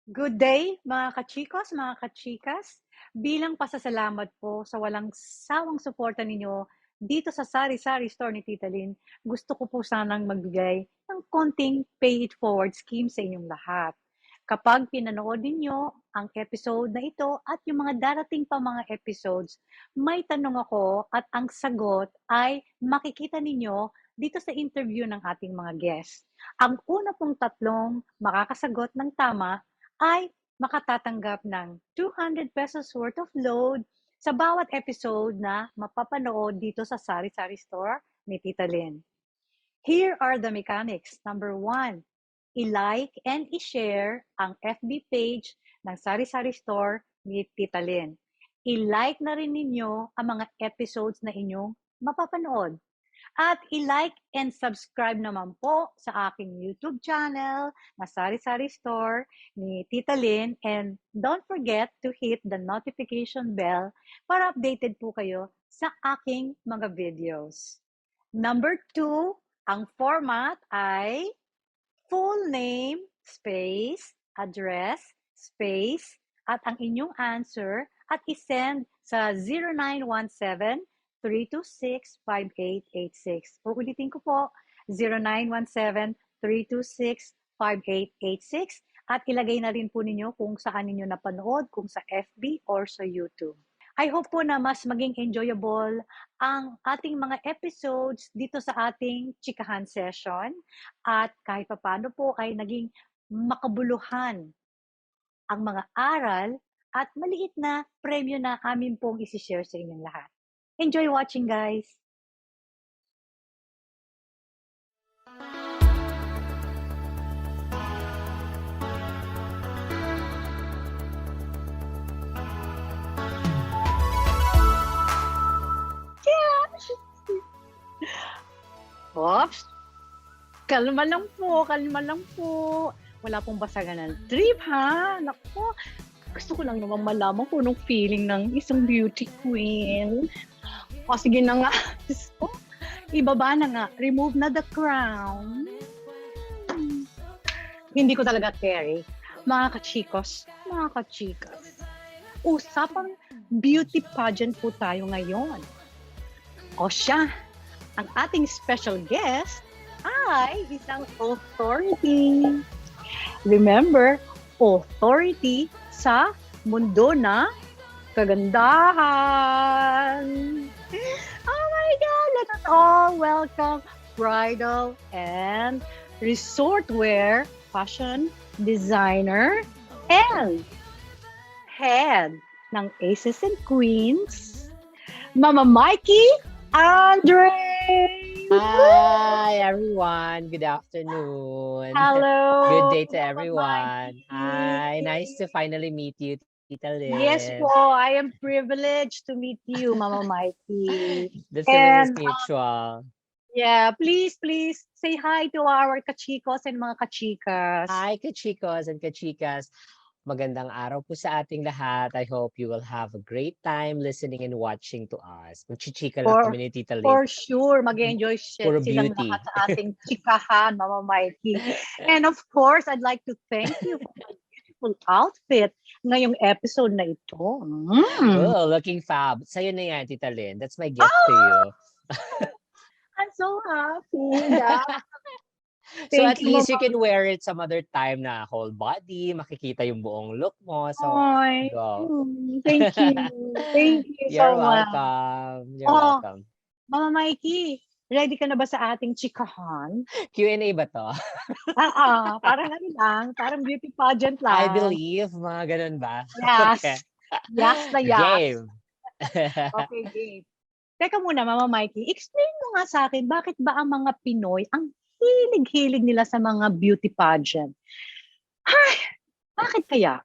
Good day mga kachikos, mga kachikas. Bilang pasasalamat po sa walang sawang suporta ninyo dito sa Sari-sari store ni Tita Lyn, gusto ko po sanang magbigay ng konting pay it forward scheme sa inyong lahat. Kapag pinanood ninyo ang episode na ito at yung mga darating pa mga episodes, may tanong ako at ang sagot ay makikita ninyo dito sa interview ng ating mga guests. Ang una pong tatlong makakasagot ng tama ay makatatanggap ng 200 pesos worth of load sa bawat episode na mapapanood dito sa Sari-sari Store ni Tita Lyn. Here are the mechanics. Number 1, i-like and i-share ang FB page ng Sari-sari Store ni Tita Lyn. I-like na rin ninyo ang mga episodes na inyong mapapanood. At i-like and subscribe naman po sa aking YouTube channel na Sari-sari Store ni Tita Lyn. And don't forget to hit the notification bell para updated po kayo sa aking mga videos. Number 2, ang format ay full name, space, address, space, at ang inyong answer at isend sa 0917 326-5886. Uulitin ko po, 0917-326-5886 at ilagay na rin po ninyo kung saan ninyo napanood, kung sa FB or sa YouTube. I hope po na mas maging enjoyable ang ating mga episodes dito sa ating chikahan session at kahit paano po ay naging makabuluhan ang mga aral at maliit na premyo na amin pong isi-share sa inyong lahat. Enjoy watching, guys! Oops! Kalma lang po, kalma lang po. Wala pong basagan ng trip, ha? Naku, gusto ko lang naman malaman kung anong feeling ng isang beauty queen. O, sige na nga. Ibaba na nga. Remove na the crown. Hindi ko talaga carry. Mga kachikos, mga kachikas. Usapang beauty pageant po tayo ngayon. O siya, ang ating special guest ay isang authority. Remember, authority sa mundo na kagandahan. Oh my God! Let us all welcome bridal and resort wear fashion designer and head ng Aces and Queens, Mama Mikee Andrei! Hi, everyone. Good afternoon. Hello! Good day to Mama everyone. Mikee. Hi, nice to finally meet you, Tita Lyn. Yes po, I am privileged to meet you, Mama Mikee. The feeling is And mutual. yeah, please say hi to our kachikos and mga kachikas. Hi, kachikos and kachikas. Magandang araw po sa ating lahat. I hope you will have a great time listening and watching to us. Magchichika lang kami ni Tita Lyn. For sure, mag-enjoy Puro silang beauty. lahat sa ating chikahan, Mama Mikey. And of course, I'd like to thank you for the beautiful outfit ngayong episode na ito. Oh, looking fab. Sa'yo na yan, Tita Lyn. That's my gift to you. I'm so happy. Yeah. So Thank at least you Mama. can wear it some other time na whole body, makikita yung buong look mo. So Ay, go. thank you. Thank you You're so much. welcome. You're Oh, welcome. Mama Mikey, ready ka na ba sa ating chikahan? Q&A ba to? Parang ano lang, parang beauty pageant lang. I believe, mga ganun ba? Yes. Okay. Yes na yes. Game. Okay, game. Teka muna, Mama Mikey, explain mo nga sa akin, bakit ba ang mga Pinoy, ang hilig-hilig nila sa mga beauty pageant? Ay, bakit kaya?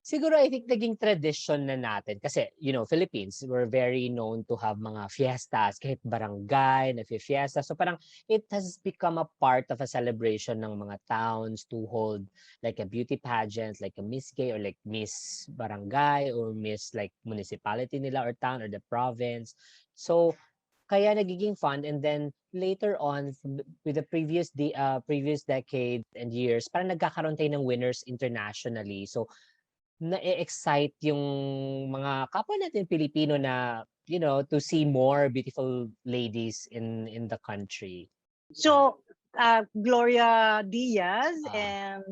Siguro I think naging tradition na natin kasi Philippines, we're very known to have mga fiestas, kahit barangay na fiesta. So parang it has become a part of a celebration ng mga towns to hold like a beauty pageant, like a Miss Gay or like Miss Barangay or Miss like municipality nila or town or the province. So kaya nagiging fun, and then later on with the previous decade and years, parang nagkakaroon tayo ng winners internationally. So na-e-excite yung mga kapwa natin Pilipino na, to see more beautiful ladies in the country. So, Gloria Diaz Ah, and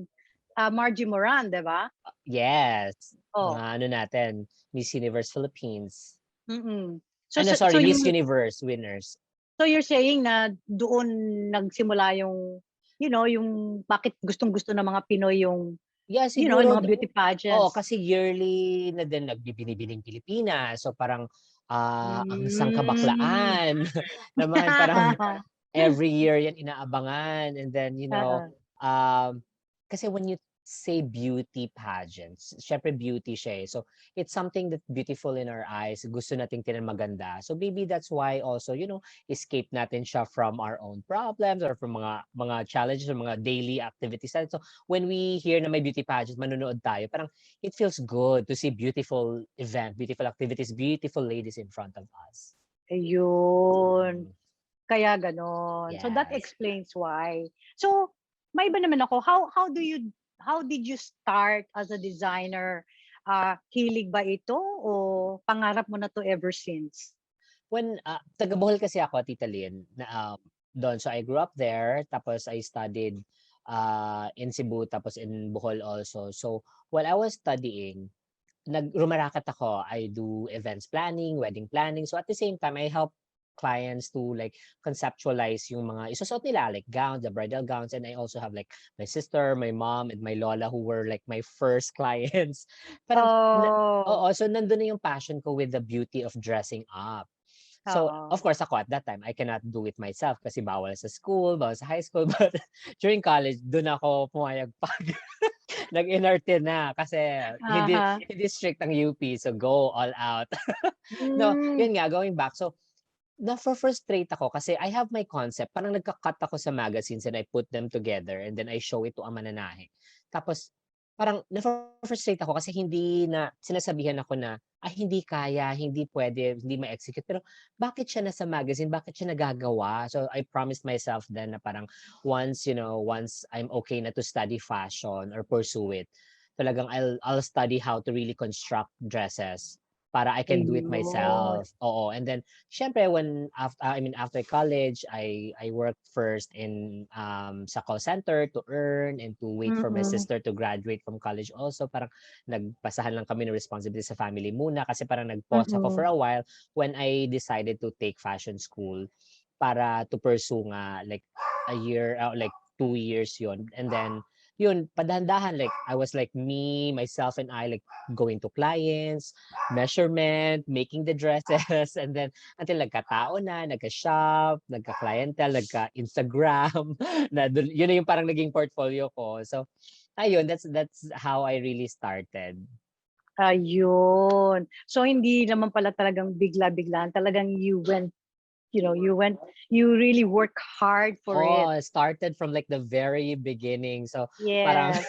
Margie Moran, di ba? yes, mga Oh. ano natin, Miss Universe Philippines. Mm-mm. Ano, sorry, Miss Universe winners. So you're saying na doon nagsimula yung, yung bakit gustong-gusto ng mga Pinoy yung, Yeah, yung siguro, mga beauty oo, pageants. kasi yearly na din nagbibinibining Pilipinas. So parang ang Mm. sangkabaklaan naman, parang every year yan inaabangan. And then, Oo. kasi when you say beauty pageants, syempre beauty siya eh. So it's something that's beautiful in our eyes. Gusto nating tingnan maganda. So maybe that's why also, escape natin siya from our own problems or from mga challenges or mga daily activities. So when we hear na may beauty pageant, manonood tayo, parang it feels good to see beautiful event, beautiful activities, beautiful ladies in front of us. Ayun. Mm, Kaya ganon. So that yes. explains why. So, may iba naman ako. How did you start as a designer? Hilig ba ito o pangarap mo na to ever since? When taga Bohol kasi ako, Tita Lyn, na doon. So I grew up there, tapos I studied in Cebu, tapos in Bohol also. So while I was studying, rumarakat ako. I do events planning, wedding planning. So at the same time, I help clients to like conceptualize yung mga isusot nila, like gowns, the bridal gowns. And I also have like my sister, my mom, and my lola who were like my first clients. Parang, Oh, oo, so nandun na yung passion ko with the beauty of dressing up. So, of oo. course, ako at that time, I cannot do it myself kasi bawal sa school, bawal sa high school. But during college, doon ako pumayagpag. Nag-inarte na kasi hindi Aha. hindi strict ang UP, so go all out. No, Hmm. yun nga, going back. So, na-frustrate ako kasi I have my concept. Parang nagka-cut ako sa magazines and I put them together and then I show it to ang mananahe. Tapos, parang na-frustrate ako kasi hindi na sinasabihan ako na, hindi kaya, hindi pwede, hindi ma-execute. Pero bakit siya nasa magazine? Bakit siya nagagawa? So, I promised myself then na parang once I'm okay na to study fashion or pursue it, talagang I'll study how to really construct dresses para I can do it Ayun. myself. Oo, and then siyempre after college, I worked first in sa call center to earn and to wait for my Mm. sister to graduate from college also. Parang nagpasahan lang kami ng responsibility sa family muna kasi parang nag-pause ako for Mm. a while when I decided to take fashion school para to pursue nga like a year, like 2 years yon. And then yun, padahan-dahan, like I was like me, myself and I like going to clients, measurement, making the dresses, and then until nagkatao na, nagka-shop, nagka-clientele, nagka-Instagram, yun na yung parang naging portfolio ko. So, ayun, that's how I really started. Ayun. So hindi naman pala talagang bigla-biglaan, talagang you really work hard for it. Oh, started from like the very beginning. So, parang Yes.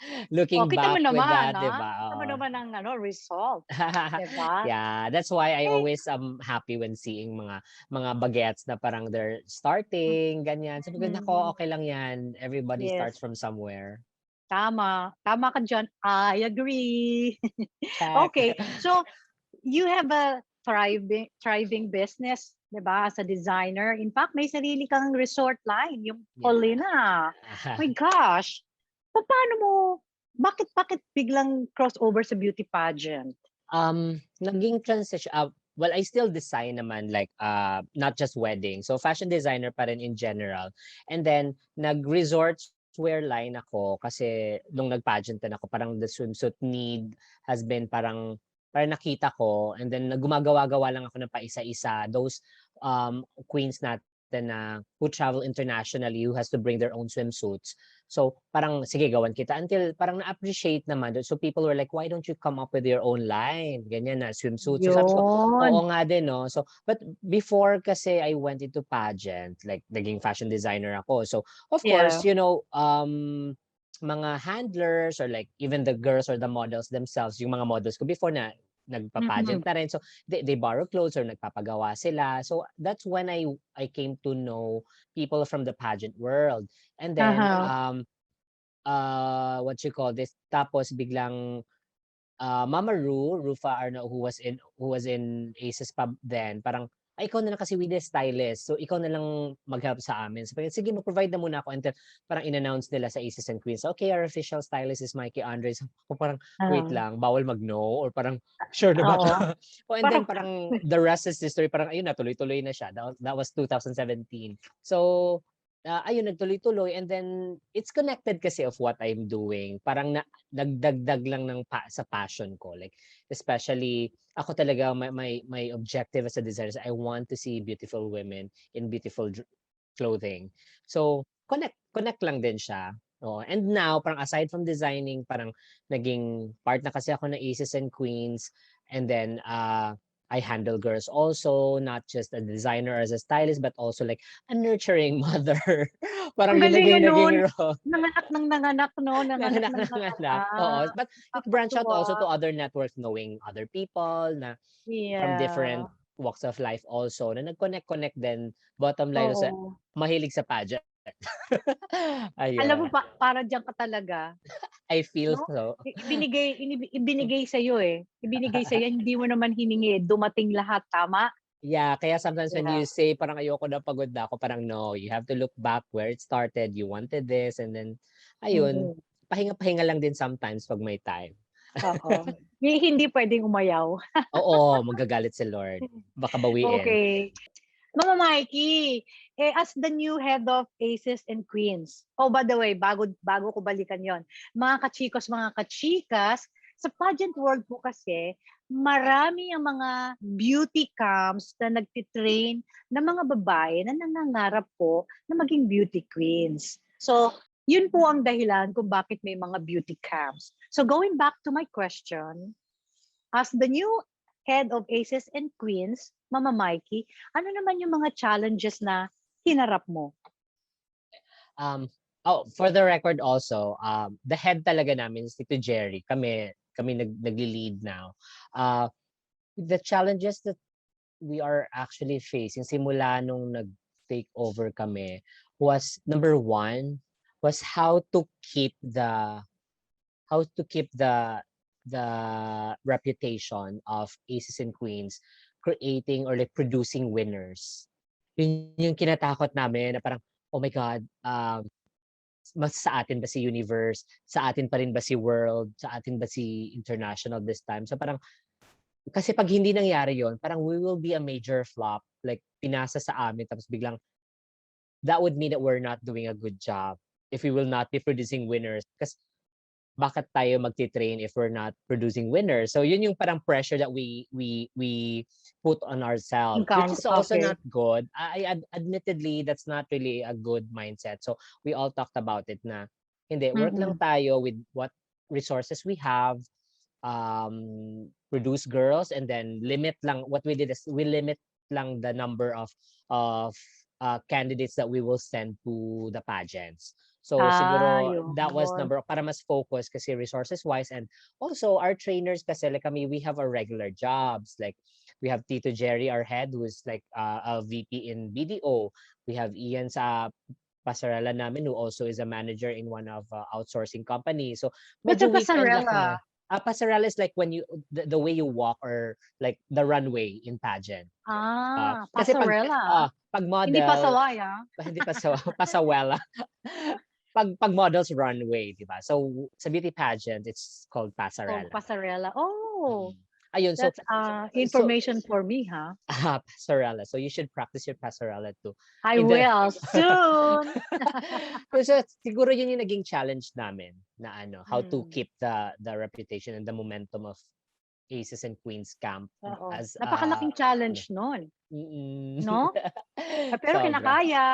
Oh, looking kita mo back with naman, that, 'di ba? kita mo Oo. naman ang result, 'di ba? Yeah, that's why I Eh, always am happy when seeing mga bagets na parang they're starting, ganyan. Sabi ko, mm, "Naku, okay lang 'yan. Everybody starts yes, from somewhere." tama. Tama ka diyan, I agree. Check. Okay, so you have a thriving business, 'di ba, as a designer. In fact, may sarili kang resort line, yung Yeah. Paulina. My gosh! Papaano mo bakit biglang crossover sa beauty pageant? Naging transition, well, I still design naman like, not just wedding. So fashion designer pa rin in general. And then nag-resort wear line ako kasi nung nag-pageant din ako, parang the swimsuit need has been parang nakita ko, and then gumagawa-gawa lang ako ng paisa-isa. Those queens natin na who travel internationally, who has to bring their own swimsuits. So, parang sige gawan kita until parang na-appreciate naman. So people were like, "Why don't you come up with your own line?" Ganyan na swimsuit. So sabi ko, Yun. "Oo nga din 'no." So, but before kasi I went into pageant, like naging fashion designer ako. So, of Yeah. course, mga handlers or like even the girls or the models themselves, yung mga models ko before na nagpa-pageant na rin. So they borrow clothes or nagpapagawa sila. So that's when I came to know people from the pageant world. And then what you call this? Tapos biglang Mama Rufa Arno, who was in Aces Pub then, parang, ay, ikaw na lang kasi with the stylist. So, ikaw na lang mag-help sa amin. So, sige, mag-provide na muna ako. And then, parang in-announce nila sa Aces and Queens, okay, our official stylist is Mikee Andrei. So, ako parang, wait lang, bawal mag-no? Or parang, sure na ba Oo. to? Oh, and then, parang, the rest is history. Parang, ayun na, tuloy-tuloy na siya. That was 2017. So, ayun, nagtuloy-tuloy. And then, it's connected kasi of what I'm doing. Parang nagdagdag lang sa passion ko. Like, especially, ako talaga, my objective as a designer is I want to see beautiful women in beautiful clothing. So, connect lang din siya. Oh, and now, parang aside from designing, parang naging part na kasi ako ng Aces and Queens. And then, I handle girls also, not just a designer as a stylist, but also like a nurturing mother. Parang Ang yun galing nun. naging role. Nanganak, no? Nanganak. Oo. But it branched out also to Nakakatuwa. other networks, knowing other people na from different Yeah. walks of life also, na nag-connect din. Bottom line, sa Oo. mahilig sa pageant. Alam mo Ayun. para diyan ka talaga, I feel no? so. Ibinigay sa'yo, eh. Ibinigay sa'yo, hindi mo naman hiningi, dumating lahat, tama? Yeah, kaya sometimes when Yeah. you say parang ayoko na, pagod na ako, parang no, you have to look back where it started. You wanted this, and then ayun, Mm. pahinga-pahinga lang din sometimes pag may time. Oo. Hindi puwedeng umayaw. Oo, magagalit si Lord. Baka bawiin. Okay. Mama Mikey, as the new head of Aces and Queens, oh, by the way, bago ko balikan yon, mga kachikas, sa pageant world po kasi, marami ang mga beauty camps na nagtitrain ng mga babae na nangangarap po na maging beauty queens. So, yun po ang dahilan kung bakit may mga beauty camps. So, going back to my question, as the new head of Aces and Queens, Mama Mikey, ano naman yung mga challenges na hinarap mo? For the record also, the head talaga namin is Tito Jerry. Kami nagli-lead now. The challenges that we are actually facing simula nung nag-take over kami was, number one, was how to keep the reputation of Aces and Queens, creating or like producing winners. Yun yung kinatakot namin na parang, oh my God, mas sa atin ba si Universe? Sa atin pa rin ba si World? Sa atin ba si International this time? So parang, kasi pag hindi nangyari yon, parang we will be a major flop. Like, pinasa sa amin, tapos biglang, that would mean that we're not doing a good job if we will not be producing winners. Kasi bakit tayo magti-train if we're not producing winners? So yun yung parang pressure that we put on ourselves, which is also Okay. not good. Admittedly, that's not really a good mindset. So we all talked about it na hindi, work lang tayo with what resources we have, produce girls, and then limit lang. What we did is we limit lang the number of candidates that we will send to the pageants. So siguro that was Yun. number, para mas focus kasi resources wise, and also our trainers kasi like kami, we have our regular jobs. Like we have Tito Jerry, our head, who is like a VP in BDO. We have Ian sa pasarela namin, who also is a manager in one of outsourcing companies. So What's a medyo weekend lang pasarela? kami. Pasarela is like when you the way you walk, or like the runway in pageant. Kasi Pasarela. pag Hindi model, pasaway, hindi pasawela. pag models runway, di ba? So sa beauty pageant, it's called Oh, pasarela. pasarela. Oh, Ayun, so that's information for me, huh? pasarela. So you should practice your pasarela too. I will soon. So siguro yun yung naging challenge namin na how to keep the reputation and the momentum of Aces and Queens camp Oo. as Napakalaking challenge nun, no? Pero sobra. kinakaya.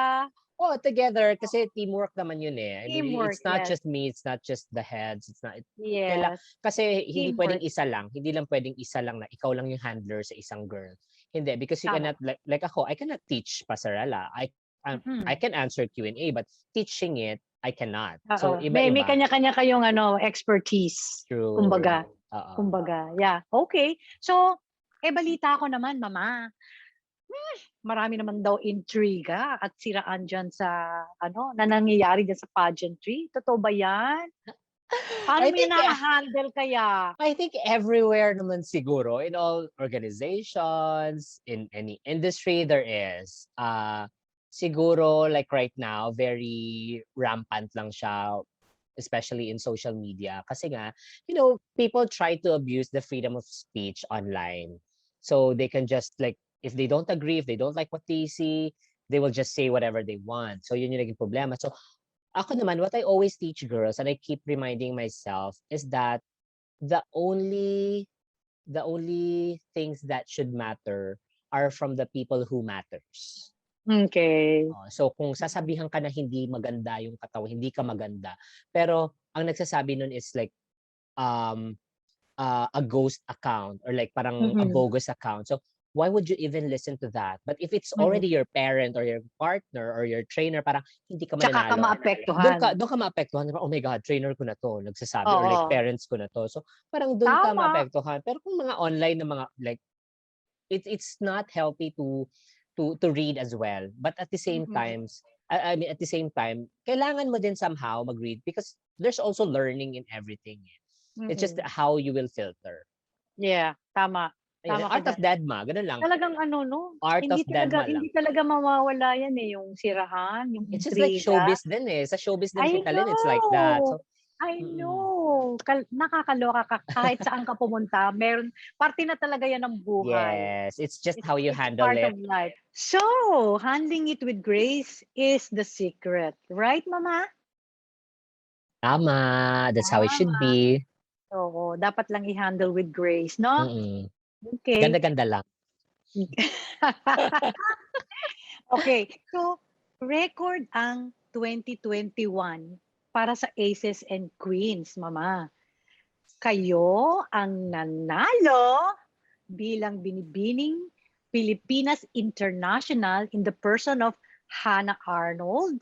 Oh, together kasi teamwork naman yun eh. I mean, Teamwork, it's not yes. just me, it's not just the heads, it's not Yes. kasi hindi pwedeng Teamwork. isa lang, hindi lang pwedeng isa lang na ikaw lang yung handler sa isang girl. Hindi, because you Tama. cannot, like ako, I cannot teach pasarela. I can answer Q&A, but teaching it, I cannot. So May iba-iba. kanya-kanya kayong expertise. True. Kumbaga. Oo. Kumbaga, yeah, okay. So, balita ko naman mama, marami naman daw intriga at siraan diyan sa ano, na nangyayari diyan sa pageantry, totoo ba 'yan? Paano I mo 'yan think naha-handle kaya? I think everywhere naman siguro, in all organizations, in any industry there is. Siguro like right now, very rampant lang siya, especially in social media. Kasi nga, people try to abuse the freedom of speech online. So they can just like, if they don't agree, if they don't like what they see, they will just say whatever they want. So yun yung naging problema. So ako naman, what I always teach girls, and I keep reminding myself, is that the only the only things that should matter are from the people who matters. Okay. So kung sasabihan ka na hindi maganda yung katawan, hindi ka maganda. Pero ang nagsasabi nun is like um a ghost account or like parang a Mm, bogus account. So why would you even listen to that? But if it's mm. already your parent or your partner or your trainer, parang hindi ka Tsaka ka mananalo. maapektuhan. Doon ka maapektuhan. Oh my God, trainer ko na to, nagsasabi, or like Oo, parents ko na to. So parang doon ka tama. maapektuhan. Pero kung mga online na mga like it's not healthy to read as well. But at the same Mm, times, I mean at the same time, kailangan mo din somehow mag-read because there's also learning in everything. It's just mm. how you will filter. Yeah, tama. Ayun, Tama ka art of diyan. Dedma, ganun lang. Talagang ano 'no, Art of hindi talaga Dedma lang. hindi talaga mawawala 'yan, yung sirahan, yung It's just like intriga. showbiz din eh. Sa showbiz din, I Tita Lyn, it's like that. know, So, I mm. know. Nakakaloka ka kahit saan ka pumunta meron parte na talaga 'yan ng buhay. Yes, it's just It's how you it's a handle part it. of life. So, handling it with grace is the secret, right mama? Tama, that's how it should Tama. be. Oo, dapat lang i-handle with grace 'no? Mm. Okay. Ganda-ganda lang. Okay, so record ang 2021 para sa Aces and Queens, mama. Kayo ang nanalo bilang binibining Pilipinas International in the person of Hannah Arnold.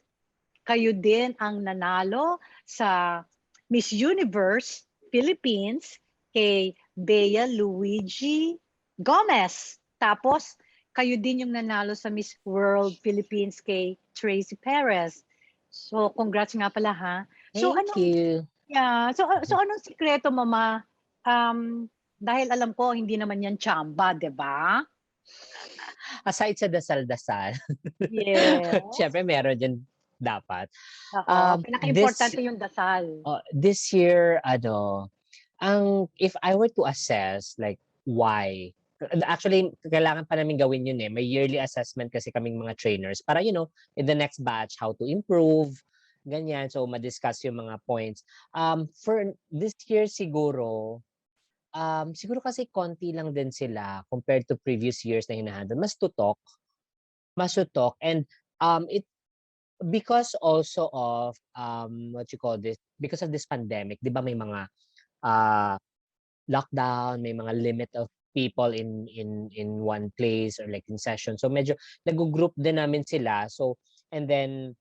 Kayo din ang nanalo sa Miss Universe Philippines kay Bea Luigi Gomez. Tapos, kayo din yung nanalo sa Miss World Philippines kay Tracy Perez. So, congrats nga pala ha. So, Thank you. yeah. So anong sikreto, mama? Dahil alam ko, hindi naman yan tsamba, di ba? Aside sa dasal-dasal, Yes. syempre meron din dapat. Oo, This pinaka-importante yung dasal. this year, if I were to assess like why, actually kailangan pa namin gawin yun eh. May yearly assessment kasi kaming mga trainers para in the next batch how to improve, ganyan. So ma-discuss yung mga points. For this year siguro kasi konti lang din sila compared to previous years na hinahandle. Mas tutok, and it because also of what you call this, because of this pandemic, 'di ba may mga uh, lockdown, may mga limit of people in one place or like in session. So medyo nag-group din namin sila. So and then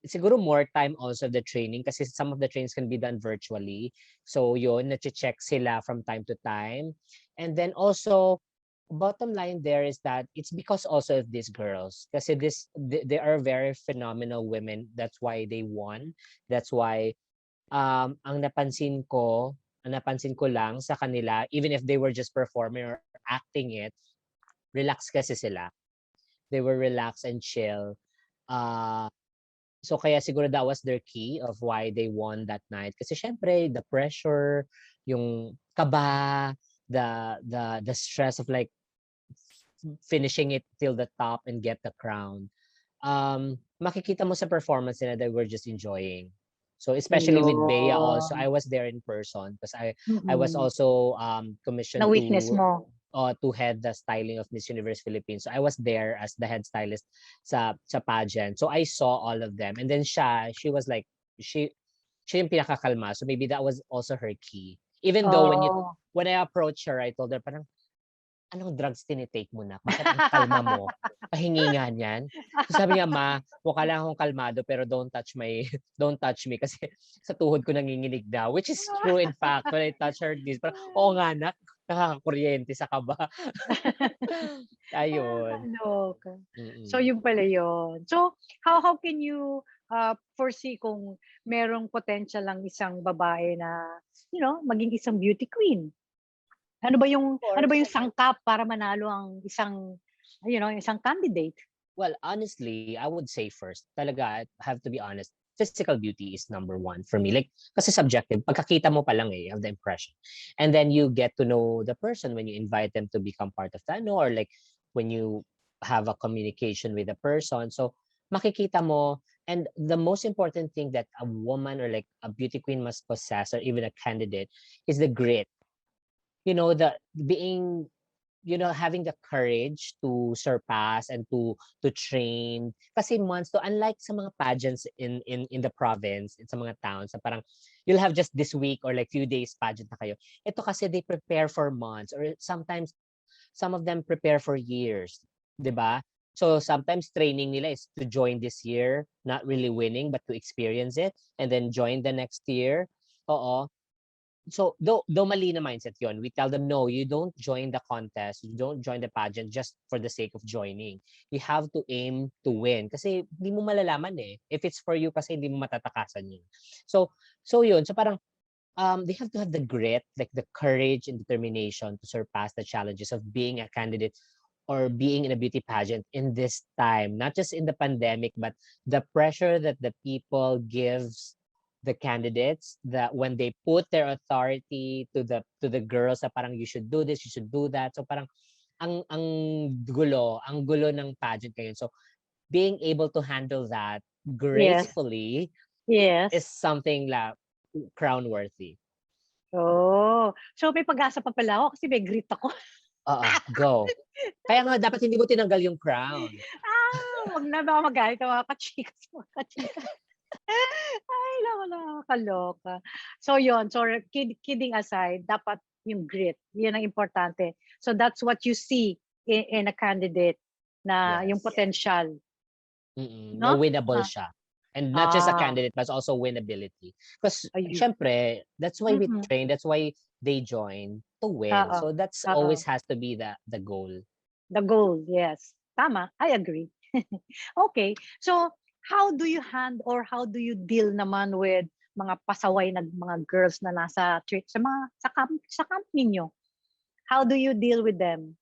siguro more time also the training kasi some of the trainings can be done virtually. So yun, na-check sila from time to time. And then also bottom line there is that it's because also of these girls kasi they are very phenomenal women. That's why they won. That's why ang napansin ko lang sa kanila, even if they were just performing or acting it, relax kasi sila. They were relaxed and chill. Uh, so kaya siguro that was their key of why they won that night. Kasi syempre, the pressure, yung kaba, the stress of like finishing it till the top and get the crown. Makikita mo sa performance nila that we're just enjoying. So especially with Bea also, I Ayun. was there in person because I was Mm. also commissioned Na-witness mo. to head the styling of Miss Universe Philippines. So I was there as the head stylist sa pageant. So I saw all of them. And then she was like she yung pinakakalma. So maybe that was also her key. Even though Oh. when I approached her, I told her parang anong drugs tinitake mo na? Bakit ang kalma mo? Pahingi nga niyan. So sabi niya, "Ma, mukha lang akong kalmado pero don't touch my don't touch me kasi sa tuhod ko nanginginig na." Which is true in fact when I touch her this. Parang, oo nga anak, nakakakuryente sa kaba. Ayun. Nakakaloka. So, Mm. yun pala yun. So, how can you, foresee kung merong potential ang isang babae na, maging isang beauty queen? Of Ano ba course. yung sangkap para manalo ang isang, isang candidate? Well, honestly, I would say first, talaga, I have to be honest, physical beauty is number one for me. Like, kasi subjective, pagkakita mo pa lang you have the impression. And then you get to know the person when you invite them to become part of that, no? Or like, when you have a communication with a person. So, makikita mo, and the most important thing that a woman or like a beauty queen must possess, or even a candidate, is the grit. The being having the courage to surpass and to train kasi months to unlike sa mga pageants in the province, in sa mga towns na parang you'll have just this week or like few days pageant na kayo. Ito kasi they prepare for months or sometimes some of them prepare for years, 'di ba? So sometimes training nila is to join this year, not really winning but to experience it and then join the next year. Oo. So though mali na mindset yon, we tell them no, you don't join the contest, you don't join the pageant just for the sake of joining. You have to aim to win kasi hindi mo malalaman if it's for you kasi hindi mo matatakasan yun. So yun, so parang they have to have the grit, like the courage and determination to surpass the challenges of being a candidate or being in a beauty pageant in this time, not just in the pandemic, but the pressure that the people gives the candidates, that when they put their authority to the girls na parang you should do this, you should do that. So parang ang gulo ng pageant ngayon. So being able to handle that Yes. gracefully is Yes. something crown worthy. Oh, so may pag-asa pa pala ako kasi may grit ako. Oo, go. Kaya nga dapat hindi mo tinanggal yung crown. Wag na baka magalit ang mga kachikas, mga kachika. Ay naku, nakakaloka. So yun, so kidding aside, dapat yung grit, yun ang importante. So that's what you see in a candidate na yung Yes. potential, Na no? winnable siya. And not just a Ah, candidate, but also winnability. Because ayun. syempre, that's why we Mm. train, that's why they join to win. Oo, So that's oo. always has to be the goal. The goal, yes. Tama, I agree. Okay, so how do you deal naman with mga pasaway na mga girls na nasa sa camp ninyo? How do you deal with them?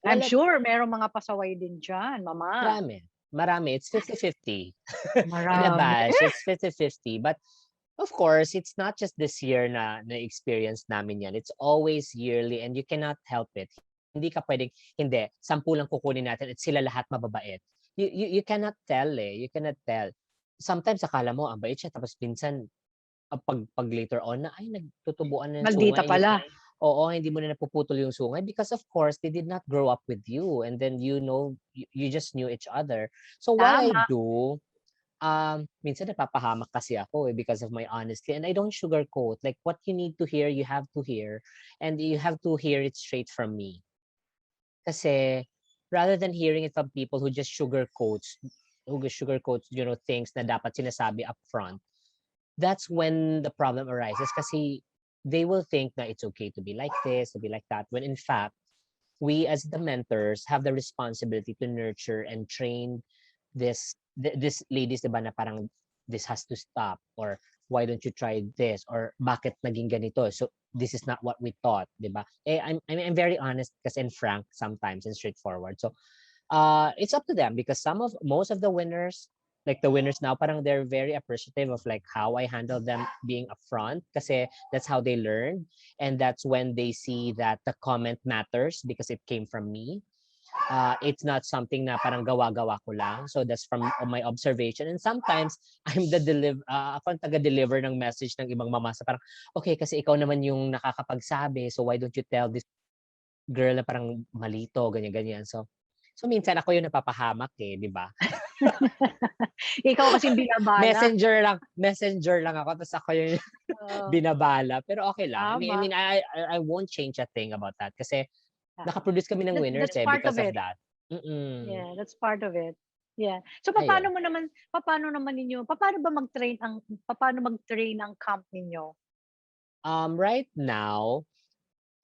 I'm Well, sure merong mga pasaway din diyan, mama. marami. Marami. It's 50-50. In a Marami. batch, it's 50-50. But of course, it's not just this year na-experience namin yan. It's always yearly and you cannot help it. Hindi ka pwedeng, hindi, 10 lang kukunin natin at sila lahat mababait. You cannot tell You cannot tell. Sometimes akala mo, ang bait siya, tapos minsan, pag later on na, ay, nagtutubuan na ng Maldita sungay. pala. Oo, hindi mo na napuputol yung sungay because of course, they did not grow up with you. And then, you just knew each other. So what I Tama. do, minsan napapahamak kasi ako because of my honesty and I don't sugarcoat. Like what you need to hear, you have to hear and you have to hear it straight from me. Kasi rather than hearing it from people who just sugarcoats, things na dapat sinasabi up front, that's when the problem arises kasi they will think that it's okay to be like this, to be like that, when in fact, we as the mentors have the responsibility to nurture and train this ladies, 'di ba, na parang this has to stop or why don't you try this or bakit naging ganito, so this is not what we thought, 'di ba? I'm very honest kasi and frank sometimes and straightforward. So it's up to them because most of the winners, like the winners now, parang they're very appreciative of like how I handle them being upfront kasi that's how they learn and that's when they see that the comment matters because it came from me. It's not something na parang gawa-gawa ko lang. So that's from my observation. And sometimes ako ang taga-deliver ng message ng ibang mama sa parang, okay, kasi ikaw naman yung nakakapagsabi, so why don't you tell this girl na parang malito, ganyan-ganyan. So minsan ako yung napapahamak di ba? Ikaw kasing binabala. Messenger lang ako, tapos ako yung Oo, binabala. Pero okay lang. I tama. mean, I won't change a thing about that kasi Naka-produce kami ng winners That's part because of of it. that. Mm. Yeah, that's part of it. Yeah. So Ayun. papaano naman ninyo papaano mag-train ang camp ninyo? Right now,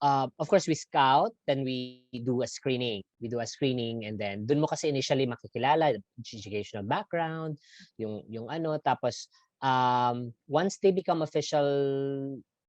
of course, we scout, then we do a screening. We do a screening and then dun mo kasi initially makikilala, educational background, yung ano, tapos once they become official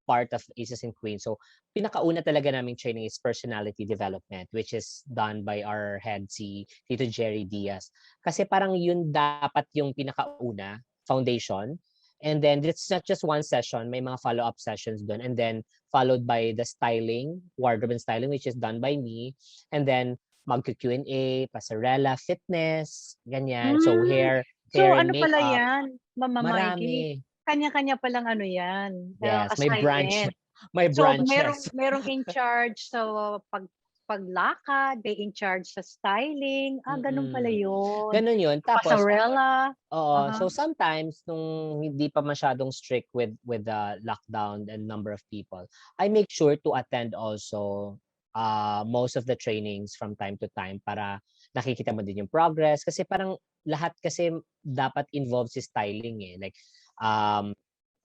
part of Aces and Queens, so pinakauna talaga naming training is personality development, which is done by our head, si Tito Jerry Diaz. Kasi parang yun dapat yung pinakauna, foundation. And then it's not just one session, may mga follow-up sessions dun. And then followed by the styling, wardrobe and styling, which is done by me. And then magka-Q&A, pasarela, fitness, ganyan. So hair So and ano pala makeup, 'yan, Mama Mikey, marami. kanya-kanya palang ano 'yan, Yes, may branch, assignment. may So branches. merong in charge sa paglakad, may in charge sa styling, gano'n pala Mm. 'yun. Ganun yun. Tapos, Pasarela, oo, uh-huh. so sometimes nung hindi pa masyadong strict with the lockdown and number of people, I make sure to attend also most of the trainings from time to time para nakikita mo din yung progress kasi parang lahat kasi dapat involved si styling eh. Like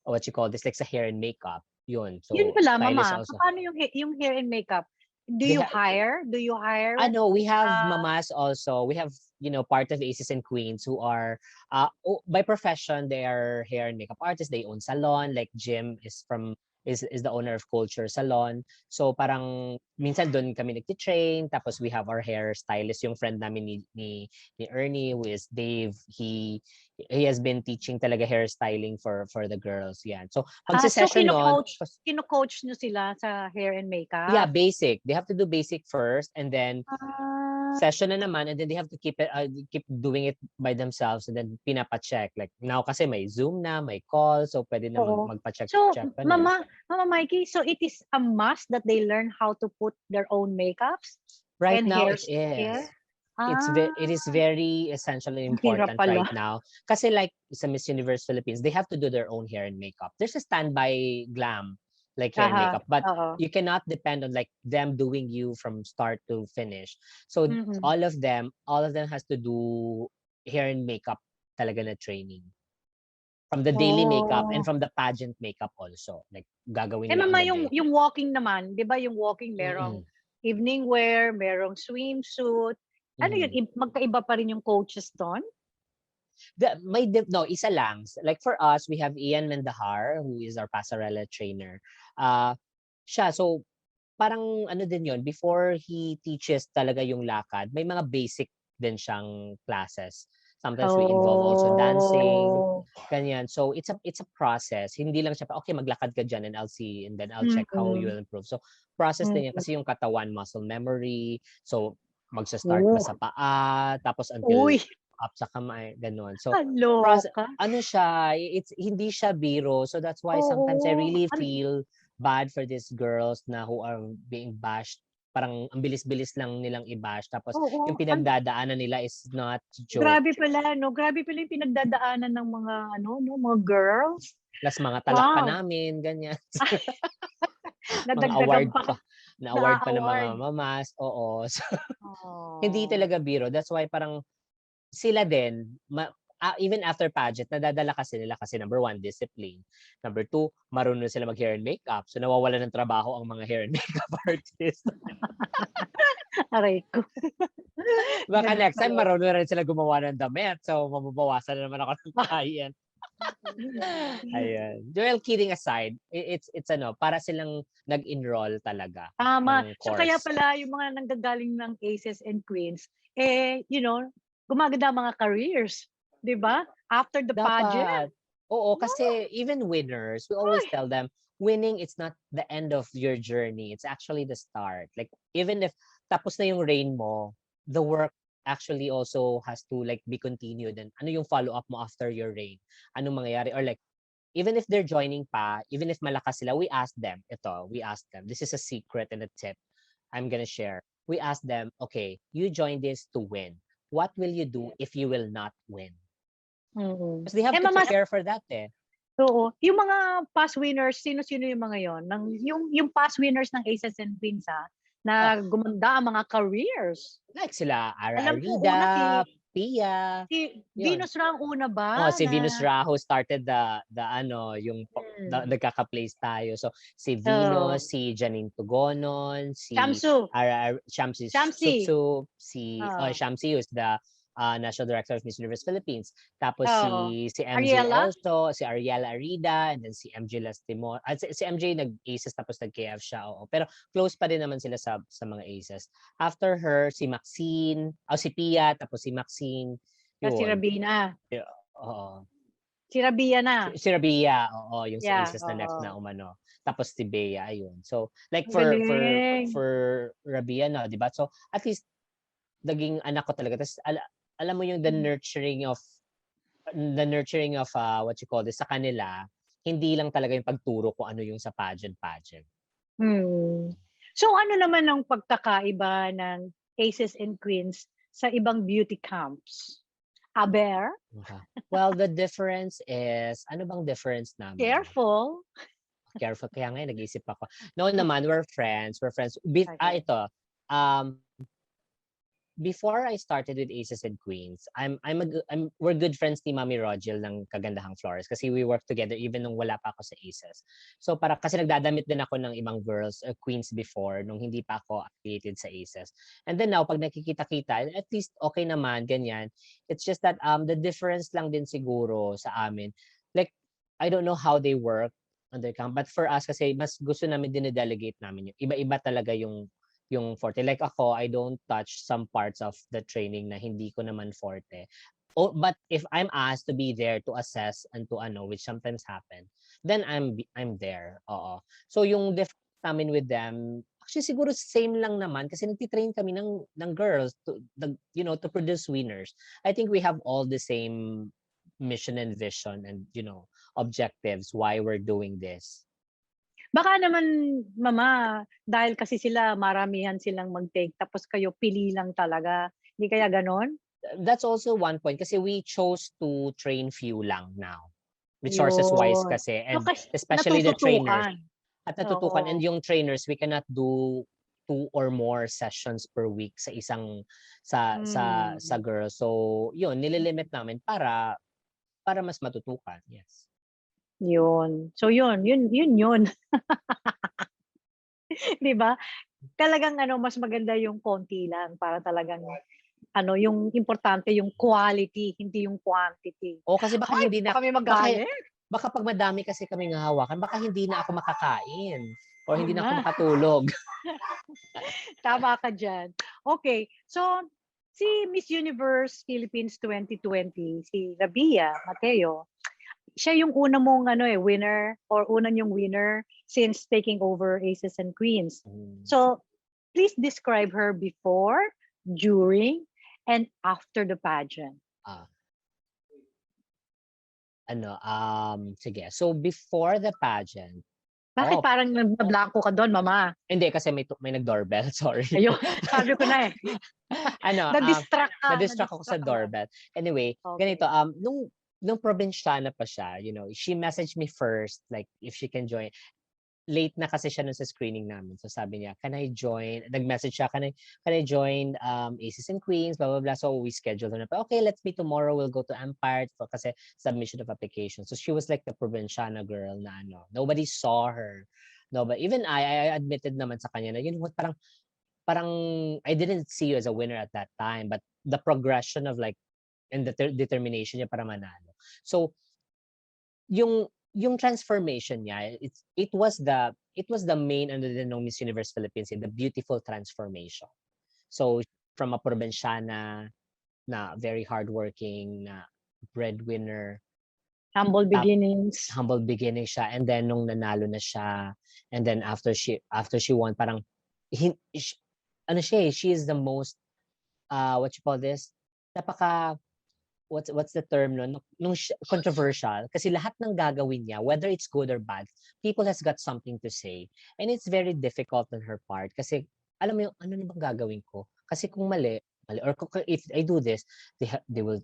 what you call this, like sa hair and makeup. Yun. 'Yun So pala stylist Mama, also. paano yung hair and makeup? Do They you hire? Ano, we have Ah, mamas also. We have, part of Aces and Queens who are, by profession, they are hair and makeup artists. They own salon. Like Jim is the owner of Culture Salon. So parang minsan doon kami nagti-train. Tapos we have our hair stylist, yung friend namin ni Ernie, who is Dave. He has been teaching talaga hairstyling for the girls. Yan. So pag so session nun, kino-coach niyo sila sa hair and yeah, makeup? basic. They have to do basic first and then Ah, session na naman and then they have to keep doing it by themselves and then pinapa-check. Like now kasi may Zoom na, may call, so pwede na oo. So magpa-check pa nun. Mama Mikey, so it is a must that they learn how to put their own makeups Right and now hair? it is. Ah, It is very essential and ang hirap important pala. right now. Kasi like sa Miss Universe Philippines, they have to do their own hair and makeup. There's a standby glam like hair and makeup, but Oo. you cannot depend on like them doing you from start to finish. So Mm. all of them has to do hair and makeup talaga na training. From the daily makeup and Oh. from the pageant makeup also. Like gagawin Eh, nila on Mama, the day. yung walking naman, 'di ba yung walking merong Mm. evening wear, merong swimsuit. Ano yun, Mm. magkaiba pa rin yung coaches do'n? No, isa lang. Like for us, we have Ian Mendahar, who is our pasarela trainer. Siya, so parang ano din yon before he teaches talaga yung lakad, may mga basic din siyang classes. Sometimes we involve also dancing, Oh. ganyan. So it's a process. Hindi lang siya okay, maglakad ka diyan and I'll see and then I'll check how you Mm. will improve. So process din yan Mm. kasi yung katawan muscle memory. So magsa-start ba Oh. sa paa tapos until Uy, up sa kamay, gano'n. So kaloka. ano siya, hindi siya biro. So that's why sometimes I Oo. really feel bad for these girls na who are being bashed. Parang ang bilis-bilis lang nilang i-bash tapos yung Oo, pinagdadaanan nila is not joke. grabe pala 'no, grabe pala yung pinagdadaanan ng mga ano 'no, mga girls. Plus mga talak pa Wow, namin, ganyan. Mga nadagdagan award pa, pa. Na-award pa ng mga na-a-award. mamas, oo. So, hindi Oh. talaga biro. That's why parang sila din, even after pageant, nadadala kasi nila kasi number one, discipline. Number two, marunong sila mag-hair and makeup. So nawawalan ng trabaho ang mga hair and makeup artist. Aray ko. Baka Gano'n next time pala. marunong na rin sila gumawa ng damit. So mababawasan na naman ako ng client. Ayun. Well, kidding aside, it's ano, para silang nag-enroll talaga Tama. ng So kaya course. pala yung mga nanggagaling ng Aces and Queens, eh, gumaganda ang mga careers, 'di ba? After the pageant. Dapat. Oo, Oh, kasi even winners, we always ay, tell them, winning it's not the end of your journey. It's actually the start. Like even if tapos na yung reign mo, the work actually also has to like be continued. And ano yung follow-up mo after your reign? Anong mangyayari? Or like, even if they're joining pa, even if malakas sila, we ask them, this is a secret and a tip I'm gonna share. We ask them, okay, you join this to win. What will you do if you will not win? mm. Because they have Eh, to mama, prepare for that eh. oo, yung mga past winners, sino-sino yung mga yon? Yung past winners ng Aces and Queens, na gumanda ang mga careers. Like sila Alam ko una Arida, Pia, si yun. Venus Ra ang una Oh, ba si na Venus Raho started the ano, yung nagkaka-place tayo. So si oh, Venus, si Janine Tugonon, si Shamsu, Shamsi Shamsi, Supsup, si oh, Shamsi who's the National Director of Miss Universe Philippines. Tapos oo. si MJ Ariela? also, si Ariela Arida, and then si MJ Lastimon. Si MJ nag-aces tapos nag-KF siya, oo. Pero close pa din naman sila sa mga aces. After her, si Maxine, si Pia, tapos si Maxine, Si yun. Rabina. Oo. Si Rabia na. Si Rabia, oo, yung sa Yeah, aces na next na oo. umano. Tapos si Bea, ayun. So, like Ang galing. for Rabia, no, 'di ba? So, at least naging anak ko talaga. Tapos alam mo yung the nurturing of what you call this sa kanila, hindi lang talaga yung pagturo kung ano yung sa pageant. Hmm. So ano naman ang pagkakaiba ng aces and queens sa ibang beauty camps? Aber? Okay. Well, the difference is, ano bang difference namin? Careful. Careful, kaya nga nag-iisip ako. No naman, we're friends. Okay. Ito, um, before I started with Aces and Queens, we're good friends ni Mami Rogel ng Kagandahang Flores kasi we work together even nung wala pa ako sa Aces. So para kasi nagdadamit din ako ng ibang girls, queens before nung hindi pa ako affiliated sa Aces. And then now pag nakikita-kita, at least okay naman ganyan. It's just that the difference lang din siguro sa amin. Like I don't know how they work on their camp, but for us kasi mas gusto namin din-delegate namin yung iba-iba talaga yung forte. Like ako, I don't touch some parts of the training na hindi ko naman forte. Oh, but if I'm asked to be there to assess and to ano, which sometimes happen, then I'm there. Oo. So yung difference namin with them, actually siguro same lang naman kasi nagtitrain kami ng girls to produce winners. I think we have all the same mission and vision and objectives why we're doing this. Baka naman mama, dahil kasi sila maramihan silang mag-take tapos kayo pili lang talaga. Hindi kaya gano'n? That's also one point kasi we chose to train few lang now. Resources wise Yun. kasi So and kasi especially the trainers. natututukan. At natutukan and Oo. yung trainers we cannot do 2 or more sessions per week sa isang sa Hmm. girl. So yun nililimit namin para mas matutukan. Yes. Yun. So yun. 'Di ba? Talagang ano, mas maganda yung konti lang para talagang ano, yung importante yung quality, hindi yung quantity. O kasi baka Ay, hindi na baka may baka magalit. baka pag madami kasi kaming hahawakan baka hindi na ako makakain or hindi Yun na ako nga, makatulog. tama ka diyan. Okay, so si Miss Universe Philippines 2020, si Rabia Mateo, siya yung una mong ano, winner or una niyong winner since taking over Aces and Queens. Hmm. So, please describe her before, during, and after the pageant. Ah. Sige. So before the pageant, Bakit oh, parang nablanko ka dun, mama? hindi kasi may nag-doorbell, sorry. Ayun, sabi ko na eh. Ano, Na-distract ka, na-distract ako sa na-distract ka lang. doorbell. Anyway, ganito, Okay. nung probinsyana pa siya, she messaged me first, like, if she can join. Late na kasi siya nun sa screening namin. So sabi niya, can I join? Nag-message siya, can I join Aces and Queens, blah, blah, blah. So we scheduled na, okay, let's meet tomorrow. We'll go to Empire for kasi submission of application. So she was like the provinciana girl na nobody saw her. No, but even I admitted naman sa kanya na, what, parang I didn't see you as a winner at that time, but the progression of like, and the determination niya para manalo. So yung transformation niya, it was the main ano din ng Miss Universe Philippines, the beautiful transformation. So from a probinsyana na very hardworking na breadwinner, Humble tap beginnings. humble beginning siya, and then nung nanalo na siya, and then after she won, parang ano siya she is the most what you call this, napaka what's the term nung controversial kasi lahat ng gagawin niya whether it's good or bad, people has got something to say, and it's very difficult on her part kasi alam mo yung ano na bang gagawin ko kasi kung mali or if I do this, they will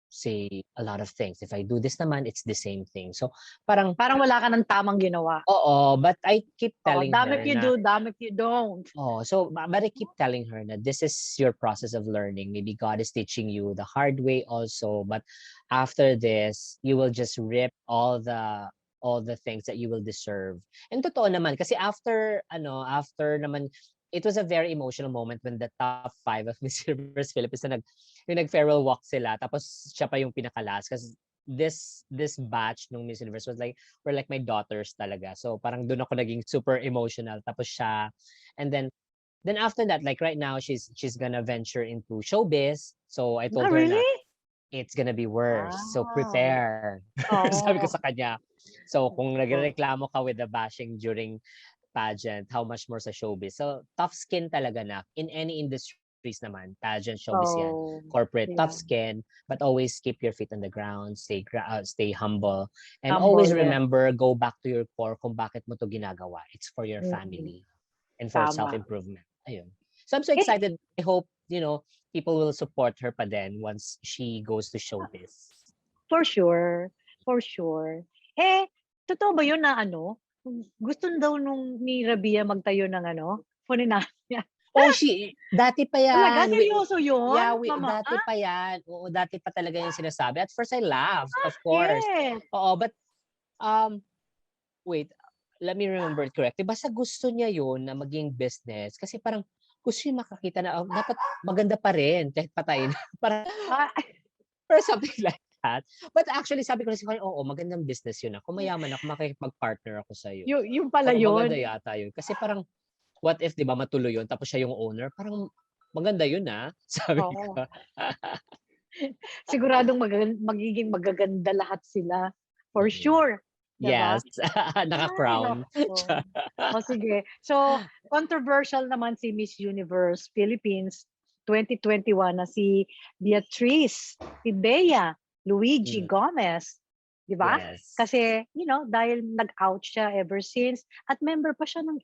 say a lot of things. If I do this naman, it's the same thing. So parang, Parang wala ka ng tamang ginawa. oo, but I keep Oo, telling damn if her you na, do, damn if you don't. but I keep telling her that this is your process of learning. Maybe God is teaching you the hard way also, but after this, you will just rip all the things that you will deserve. And totoo naman kasi after naman, it was a very emotional moment when the top 5 of Miss Universe Philippines na yung nag-farewell walk sila, tapos siya pa yung pinakalas kasi this batch nung Miss Universe were like my daughters talaga. So parang doon ako naging super emotional, tapos siya, and then after that, like right now, she's gonna venture into showbiz. So I Ah, told her na really? it's gonna be worse. So Wow. prepare. Sabi ko Oo. sa kanya. So kung Oo. nagreklamo ka with the bashing during pageant, how much more sa showbiz. So tough skin talaga na in any industries naman, pageant, showbiz yan, Oh, corporate, tough yeah. skin, but always keep your feet on the ground, stay humble, and always Humble, yeah. remember, go back to your core kung bakit mo to ginagawa. It's for your Mm, family and for tama. self-improvement. Ayun. So I'm so Eh, excited. I hope, people will support her pa din once she goes to showbiz. for sure. For sure. Eh, totoo ba yun na ano, gusto daw ni Rabia magtayo ng ano, Funinaria? Oh, dati pa Talaga? yan. Seryoso yun, Yeah, mama? dati pa yan. Oo, dati pa talaga yung sinasabi. At first I laughed, of course. Bakit? Oo, but, um, wait, let me remember it correctly. Basta gusto niya yun na maging business kasi parang gusto niya makakita na dapat maganda pa rin kahit patay na. Parang, Ah, or something like that. But actually, sabi ko na si Connie, oo, magandang business yun. Kung mayaman ako, makikipag-partner ako sa'yo. yung pala Oo, maganda yun. yata yun. Kasi parang, what if, di ba, matuloy yun, tapos siya yung owner? Parang, maganda yun, sabi Oo. ko. Siguradong magiging magaganda lahat sila. For Mm-mm. sure. 'Di ba? Yes, Ay, naka-crown. naku. O sige. So, controversial naman si Miss Universe Philippines 2021 na si Beatrice Tibea Luigi Mm, Gomez. 'Di ba? yes. Kasi, dahil nag-out siya ever since at member pa siya ng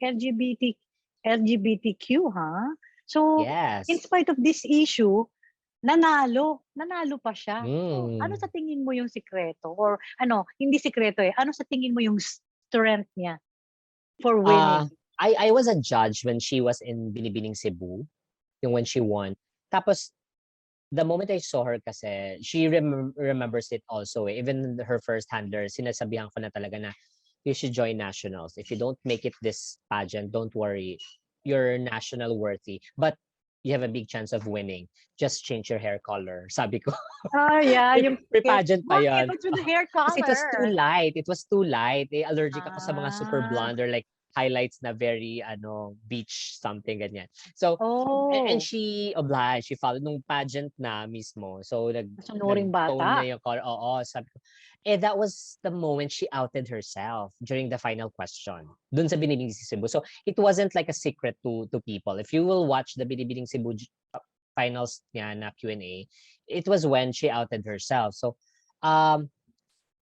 LGBTQ, ha? So, in Yes. spite of this issue, nanalo pa siya. So, ano Mm. sa tingin mo yung sikreto or ano, hindi sikreto, ano sa tingin mo yung strength niya for Uh, winning? I was a judge when she was in Binibining Cebu, yung when she won. Tapos, the moment I saw her kasi, she remembers it also. Even her first handler, sinasabihan ko na talaga na, you should join nationals. If you don't make it this pageant, don't worry. You're national worthy. But you have a big chance of winning. Just change your hair color. Sabi ko. Ah, yeah, yung Pre-pageant pa bakit? yan. What's with the hair Kasi it was too color? light. It was too light. Allergic ako sa mga super Ah, blonde or like highlights na very beach something ganyan. So and oh, she obliged, she followed nung pageant na mismo. So masunuring nag-tone na bata. yung color. Oo, sabi ko. That was the moment she outed herself during the final question. Dun sa Binibining Cebu. So it wasn't like a secret to people. If you will watch the Binibining Cebu finals niya na Q&A, it was when she outed herself. So um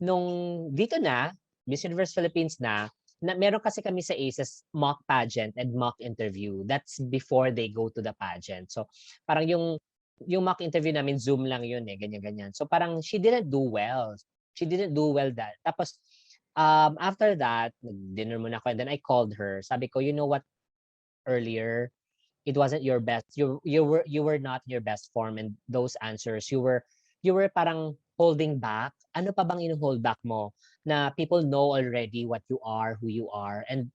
nung dito na, Miss Universe Philippines na meron kasi kami sa ACES mock pageant and mock interview. That's before they go to the pageant. So parang yung mock interview namin Zoom lang yun ganyan-ganyan. So parang she didn't do well. She didn't do well that. Tapos after that, dinner muna ako and then I called her. Sabi ko, you know what, earlier it wasn't your best. You were not your best form and those answers you were parang holding back. Ano pa bang ino-hold back mo na people know already what you are, who you are, and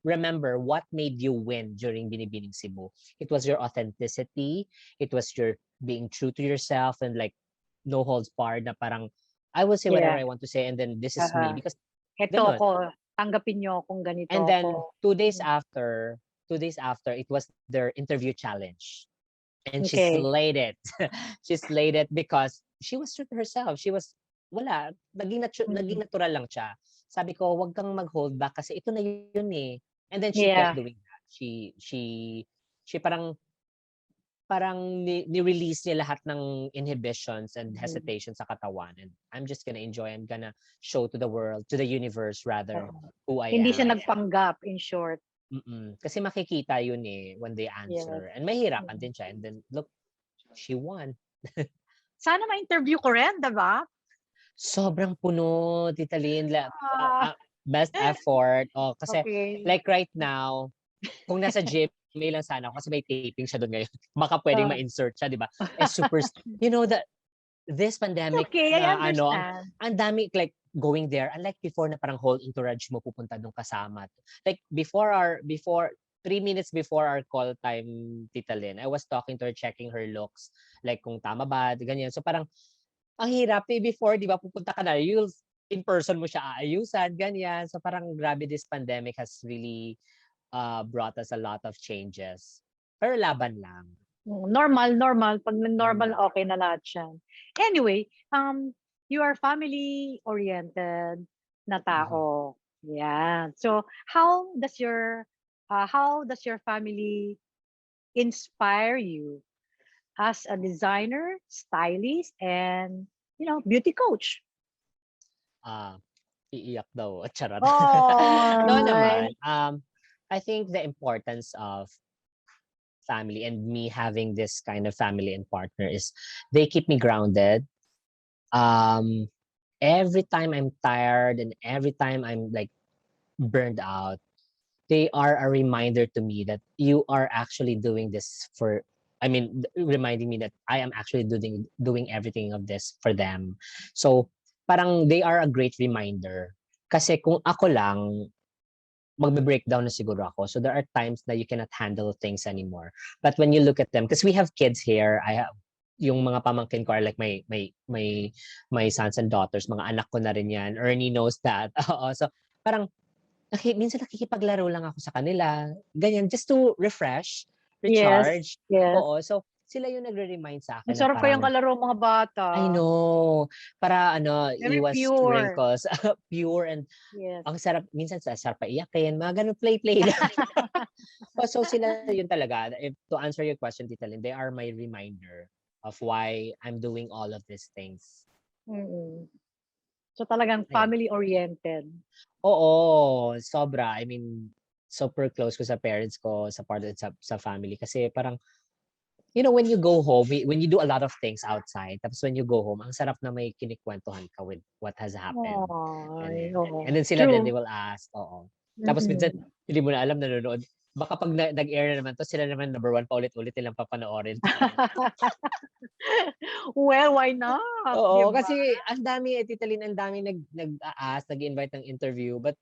remember what made you win during Binibining Cebu. It was your authenticity, it was your being true to yourself and like no holds barred na parang I will say whatever Yeah. I want to say and then this is me Oo. because Eto ganun. ako, tanggapin niyo akong ganito And ako. then 2 days after, it was their interview challenge. And she Okay. slayed it. She slayed it because she was true to herself. She was, wala, naging Mm. natural lang siya. Sabi ko, wag kang mag-hold back kasi ito na yun eh. And then she kept Yeah. doing that. She parang ni-release niya lahat ng inhibitions and Mm. hesitation sa katawan. And I'm just gonna enjoy. I'm gonna show to the world, to the universe rather, Oo. who I Hindi siya am. nagpanggap, in short. Kasi makikita yun when they Yes. answer. And mahirapan Mm. din siya. And then, look, she won. Sana ma-interview ko rin, diba? Sobrang puno, Tita Lyn. Ah, Best effort. Kasi okay. like right now, kung nasa GMA lang sana ako kasi may taping siya doon ngayon. Baka pwedeng Uh, ma-insert siya, 'di ba? Super, that this pandemic okay, I na understand. ang dami like going there. Unlike before na parang whole entourage mo pupunta doon kasama. Like before 3 minutes before our call time, Tita Lyn, I was talking to her, checking her looks, like kung tama ba, ganyan. So parang ang hirap before, 'di ba, pupunta ka na, you'll in person mo siya aayusan, ganyan. So parang grabe, this pandemic has really brought us a lot of changes. Pero laban lang. Normal. Pag normal, Mm. okay na lahat yan. Anyway, you are family-oriented na Mhm. tao. Yeah. So, how does your family inspire you as a designer, stylist, and beauty coach? Ah, iiyak daw, charot. Oh, No my. naman. I think the importance of family and me having this kind of family and partner is they keep me grounded. Um, every time I'm tired and every time I'm like burned out, they are a reminder to me that you are actually doing this for, I mean, reminding me that I am actually doing everything of this for them. So parang they are a great reminder. Kasi kung ako lang, magbe-breakdown na siguro ako. So there are times na you cannot handle things anymore. But when you look at them, because we have kids here, I have yung mga pamangkin ko are like my sons and daughters, mga anak ko na rin yan. Ernie knows that. Oo. So parang minsan nakikipaglaro lang ako sa kanila, ganyan, just to refresh, Yes, recharge. yes. Oo, so sila yung nagre-remind sa akin na Masarap kayang parang, kalaro mga bata. I know, para Very iwas pure. wrinkles, pure, and Yes. ang sarap, minsan sa sarap paiyakin, mga ganun, play lang. So sila yun talaga. To answer your question, Tita Lyn, they are my reminder of why I'm doing all of these things. Mm. So talagang Ayun. family-oriented. Oo, sobra. I mean, super close ko sa parents ko, sa part sa family kasi parang, when you go home, when you do a lot of things outside, tapos when you go home, ang sarap na may kinikwentuhan ka with what has happened. Ay, Ganyan. oo. And then sila din, they True. will ask, oo. Tapos minsan, Mm. hindi mo na alam, nanonood. Baka pag nag-air na naman to, sila naman number one paulit-ulit nilang papanoorin. Well, why not, 'di Oo, ba? kasi ang dami, Tita Lyn, ang dami nag-a-ask, nag-invite ng interview, but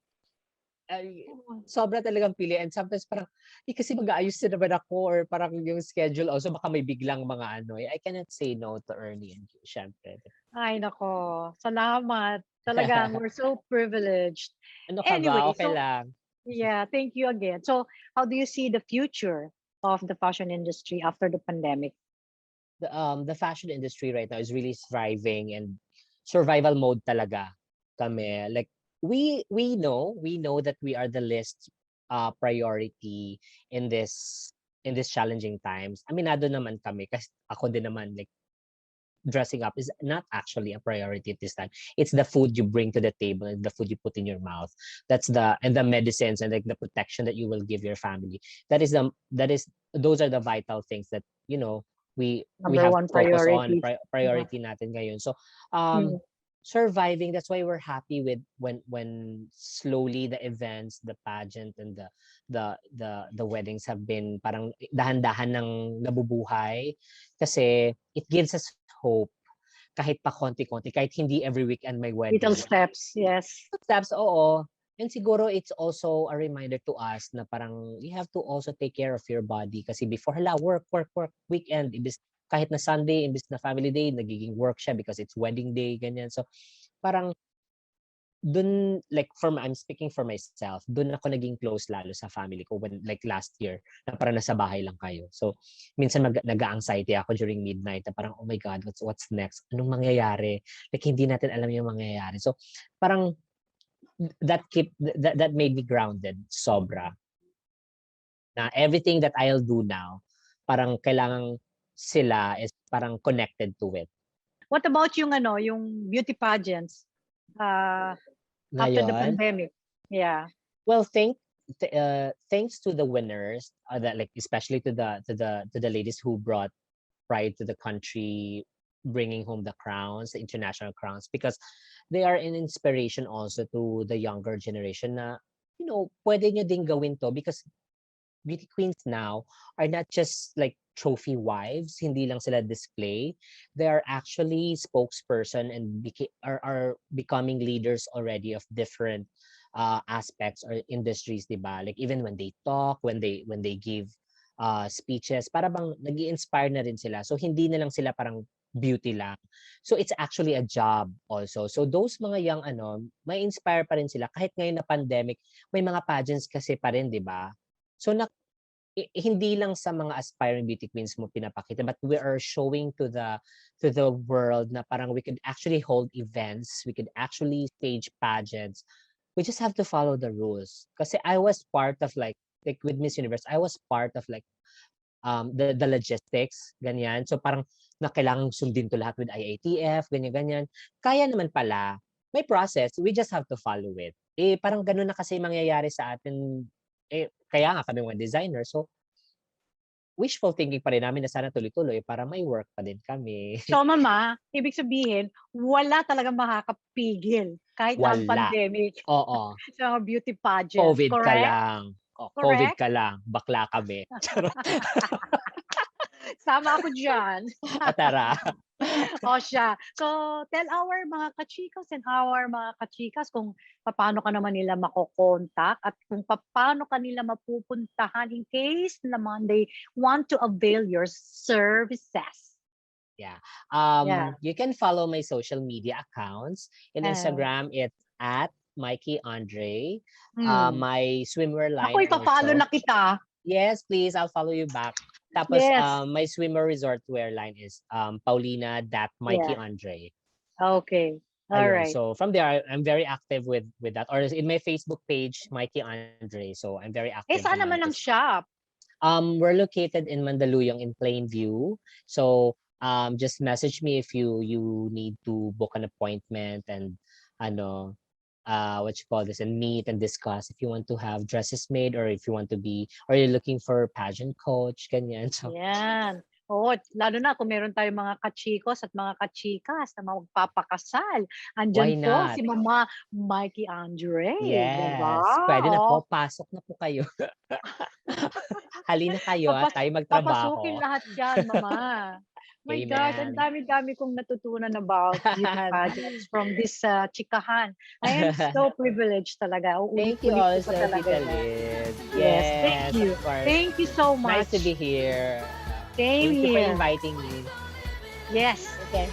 ay, sobra talagang pili, and sometimes parang, kasi mag-aayos na naman ako, or parang yung schedule also baka may biglang mga ano, I cannot say no to Ernie and syempre. Ay naku, salamat. Talagang we're so privileged. Ano ka ba? Anyway, Okay so lang. yeah, thank you again. So, how do you see the future of the fashion industry after the pandemic? The fashion industry right now is really thriving and survival mode talaga kami. Like we know that we are the least priority in this challenging times. Aminado naman kami kasi ako din naman, like dressing up is not actually a priority at this time. It's the food you bring to the table and the food you put in your mouth. And the medicines and like the protection that you will give your family. Those are the vital things that we Number have one to focus on, priority. Yeah. priority natin ngayon. So Mm. surviving, that's why we're happy with when slowly the events, the pageant, and the weddings have been parang dahan-dahan ng nabubuhay, kasi it gives us hope kahit pa konti-konti, kahit hindi every weekend may Little wedding. steps, yes. Steps, oo. And siguro it's also a reminder to us na parang you have to also take care of your body, kasi before, work, weekend, kahit na Sunday, imbis na family day, nagiging work siya because it's wedding day, ganyan. So parang dun, like I'm speaking for myself, dun ako naging close lalo sa family ko when like last year, na parang nasa bahay lang kayo. So minsan nag-a-anxiety ako during midnight na parang, oh my God, what's next? Anong mangyayari? Like hindi natin alam yung mangyayari. So parang that made me grounded sobra. Na everything that I'll do now, parang kailangan sila is parang connected to it. What about yung beauty pageants uh, after the Ngayon, pandemic? Yeah. well, thanks to the winners, that like especially to the ladies who brought pride to the country bringing home the crowns, the international crowns, because they are an inspiration also to the younger generation na, pwede nyo ding gawin to because beauty queens now are not just like trophy wives, hindi lang sila display. They are actually spokesperson and are becoming leaders already of different aspects or industries, di ba? Like even when they talk, when they give speeches, para bang nag-i-inspire na rin sila. So hindi na lang sila parang beauty lang. So it's actually a job also. So those mga young may inspire pa rin sila kahit ngayon na pandemic, may mga pageants kasi pa rin, di ba? So hindi lang sa mga aspiring beauty queens mo pinapakita, but we are showing to the world na parang we could actually hold events, we could actually stage pageants. We just have to follow the rules. Kasi I was part of like with Miss Universe, I was part of like the logistics, ganyan. So parang na kailangang sundin to lahat with IATF, ganyan. Kaya naman pala, may process, we just have to follow it. Parang ganun na kasi mangyayari sa atin. Kaya nga kami mga designer. So, wishful thinking pa rin namin na sana tuloy-tuloy para may work pa din kami. So, Mama, ibig sabihin, wala talagang makakapigil kahit na ang Wala. pandemic Oo. sa mga beauty pageants, COVID ka correct? lang. COVID Correct? ka lang. Bakla kami. Sama ako dyan. Tara. O siya. So, tell our mga kachikas and our mga kachikas kung paano ka naman nila makokontak at kung paano ka nila mapupuntahan in case naman they want to avail your services. Yeah. Yeah. You can follow my social media accounts. In Instagram, it's at Mikee Andrei. My swimwear line Ako, ipapalo also. na kita. Yes, please. I'll follow you back. Tapos, Yes. my swimwear resort wear line is Paulina.Mikee Andrei. Okay. All Ayun. right. So from there, I'm very active with that. Or in my Facebook page, Mikee Andrei. So I'm very active. Saan naman ang shop? We're located in Mandaluyong in Plainview. So just message me if you need to book an appointment and what you call this, and meet and discuss if you want to have dresses made or if you want to be, or you're looking for pageant coach, ganyan. So Yan. Oo, lalo na kung meron tayong mga kachikos at mga kachikas na magpapakasal. Andyan why po not? si Mama Mikee Andrei. Yes. Diba? Pwede na po. Pasok na po kayo. Halina kayo at tayo magtrabaho. Papasukin lahat yan, Mama. My God, ang dami-dami kong natutunan about beauty pageants from this chikahan. I am so privileged talaga. Thank you also, Tita Lyn. Yes, thank you. Of course. Thank you so much. Nice to be here. Same Thank you for here. inviting me. Yes. Okay.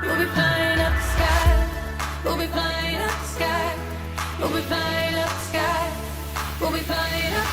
We'll be flying up the sky. We'll be flying up the sky. We'll be flying up the sky. We'll be flying up.